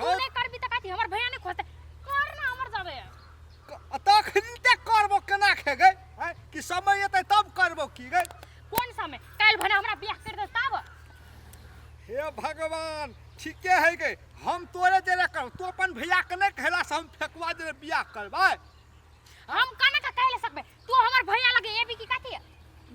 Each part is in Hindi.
तू नहीं करबी त काथी हमर भैया नहीं खोते कर ना हमर जाबे तखनी करबो केना खे गए कि समय एतै तब करबो की गए कौन समय काल भने हमरा बियाह कर दे तब हे भगवान ठीके है गए हम तोरे जरे कर तू अपन भैया के नहीं कहला से हम फेकवा जरे बियाह करबै हम कने का कहले सकबे तू हमर भैया लगे एबी की काथी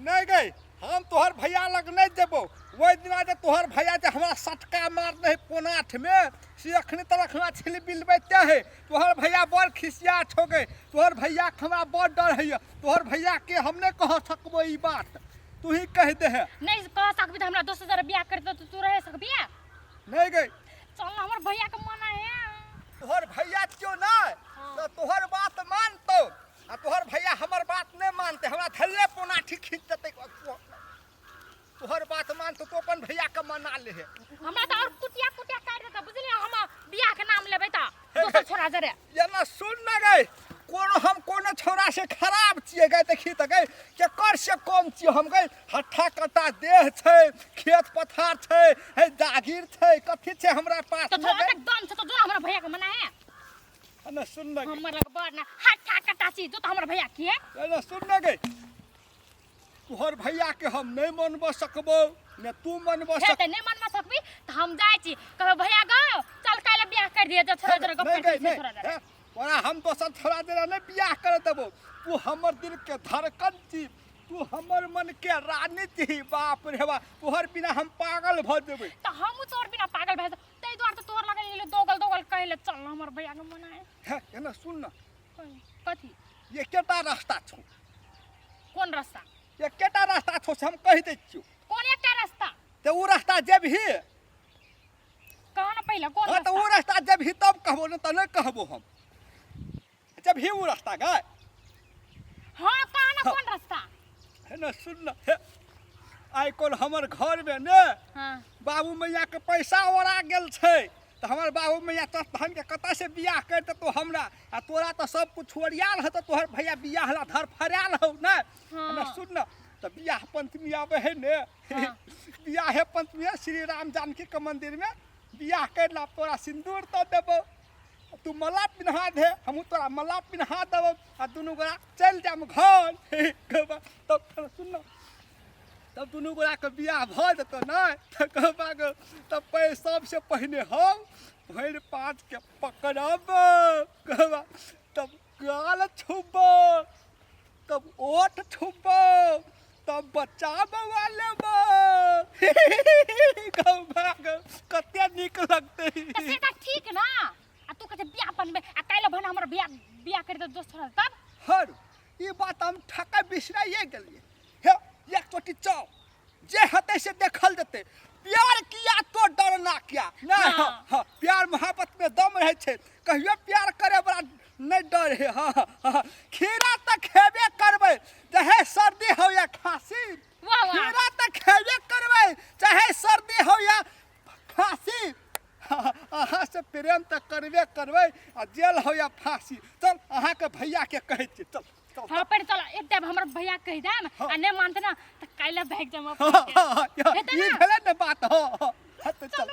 नहीं गए हम तोहर भैया लग नहीं देबो वही दिना जे तोहर भैया जे हमरा सटका मार नहीं पोनाठ में से अखनी तक हमरा छिल बिलबैते है तोहर भैया बड़ खिसिया छो गए तोहर भैया के हमरा बड़ डर है तोहर भैया के हम नहीं कह सकबो ई बात तू ही कह दे है नहीं कह सकबी त हमरा दोस्त जरे बियाह कर दे तो तू रह सकबी नहीं गए चल ना हमर भैया के मना है तोहर भैया क्यों ना तो तोहर बात मानतो आ तोहर भैया हमर बात नहीं मानते हमरा थल्ले पोनाठी खींच देते तोहर बात मान तो अपन भैया के मना ले है हमरा त और कुटिया कुटिया काट देता बुझली हम बियाह के नाम लेबै त दोसर छोरा जरे ये ना सुन न गए कोनो छोरा से खराब छिए गए देखी त गए के कर से कम छिए हम गए हट्ठा कटा देह छै खेत पथार छै है जागीर छै कथि छै हमरा पास तो थोड़ा तक दम छ तो जो हमरा भैया के मना है ना सुन न हमर लग बड़ ना हट्ठा कटा छी जो तो हमर भैया की है ना सुन न गए तोहर भैया के हम नहीं मनब सकबो ने तू मनब सक नहीं मनब सकबी त हम जाय छी कहबे भैया गो चल काले बियाह कर दिए जो छोरा जरे गप कर छोरा जरे ओरा हम तो सब छोरा जरे नहीं बियाह कर देबो तू हमर दिल के धड़कन छी तू हमर मन के रानी छी बाप रे बा तोहर बिना हम पागल भ जेबै त हम तोर बिना पागल भए तै द्वार त तोर लगे दोगल कहले चल ना हमर भैया के मना है है ना सुन न कथी ये केटा रास्ता छौ कौन रास्ता ये केटा रास्ता छौ से हम कह दै छियो कौन एकटा रास्ता ते उ रास्ता जेबही कह ना पहले कौन हां रास्ता तो उ रास्ता जेबही तब कहबो न त नहीं कहबो हम जेबही उ रास्ता गए हां कह ना कौन रास्ता है ना सुन न आइ कोन हमर घर में ने हां बाबू मैया के पैसा ओरा गेल छै त हमर बाबू मैया त हम के कता से बियाह कर दे तो हमरा आ तोरा त सब कुछ छोड़ियाल ह त तोहर भैया बियाह ला धर फराल हो ना ना सुन न त बियाह पंचमी आवे है ने बियाह पंचमी श्री राम जानकी के मंदिर में बियाह करला तोरा सिंदूर त देबो तू मला पिन्हा दे हम तोरा मला पिन्हा देबो आ दुनु गोरा चल जाम घर तब सुन न तब दुनू गोरा के बियाह भ जेतो ना त कहबा के तब सबसे पहले हम भैर पाँच के पकड़ब कहबा तब गाल छुबो तब ओठ छुबो तब बच्चा बवा लेबो कहबा के कते नीक लगते त सेटा ठीक ना आ तू कहे बियाह बनबे आ काले भने हमर बियाह कर दे दोस्त छोरा तब हर ई बात हम ठका बिसराइए गेलिए हे एक चोटी चौ जे हते से देखल जते प्यार किया तो डरना क्या ना हां प्यार मोहब्बत में दम रहे छे कहियो प्यार करे बड़ा नहीं डर है हां खीरा त खेबे करबे चाहे सर्दी हो या खांसी वाह वाह खीरा त खेबे करबे चाहे सर्दी हो या खांसी अहाँ से प्रेम त करबे करबे आ जेल हो या फांसी चल अहाँ के भैया के कहै छी चल हां पर चल एक टाइम हमर भैया कह दे आ नहीं मानते ना त काले भाग जाम ये भेले न बात हो चल